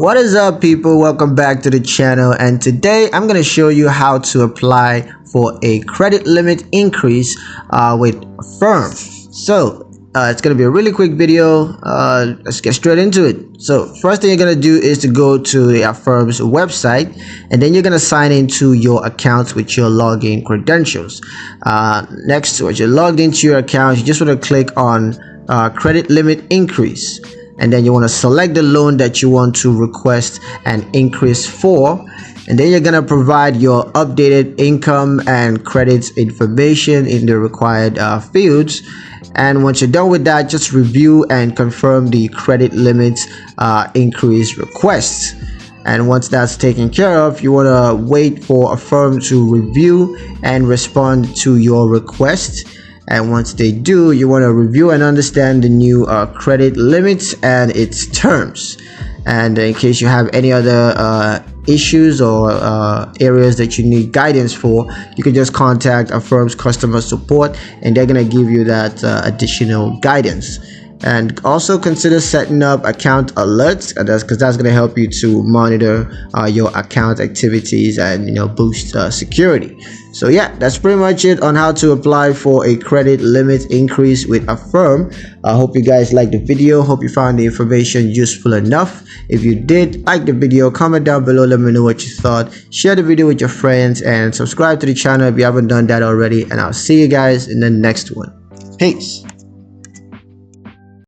What is up, people? Welcome back to the channel, and today I'm going to show you how to apply for a credit limit increase with Affirm. So it's going to be a really quick video. Let's get straight into it. So first thing you're going to do is to go to the Affirm's website, and then you're going to sign into your account with your login credentials. Next, once you're logged into your account, you just want to click on credit limit increase, and then you want to select the loan that you want to request an increase for, and then you're going to provide your updated income and credits information in the required fields. And once you're done with that, just review and confirm the credit limits increase requests. And once that's taken care of, you want to wait for Affirm to review and respond to your request. And once they do, you want to review and understand the new credit limits and its terms. And in case you have any other issues or areas that you need guidance for, you can just contact Affirm's customer support, and they're going to give you that additional guidance. And also consider setting up account alerts, because that's going to help you to monitor your account activities and boost security. So yeah, that's pretty much it on how to apply for a credit limit increase with Affirm. I hope you guys liked the video. Hope you found the information useful enough. If you did, like the video, comment down below, let me know what you thought. Share the video with your friends and subscribe to the channel if you haven't done that already. And I'll see you guys in the next one. Peace.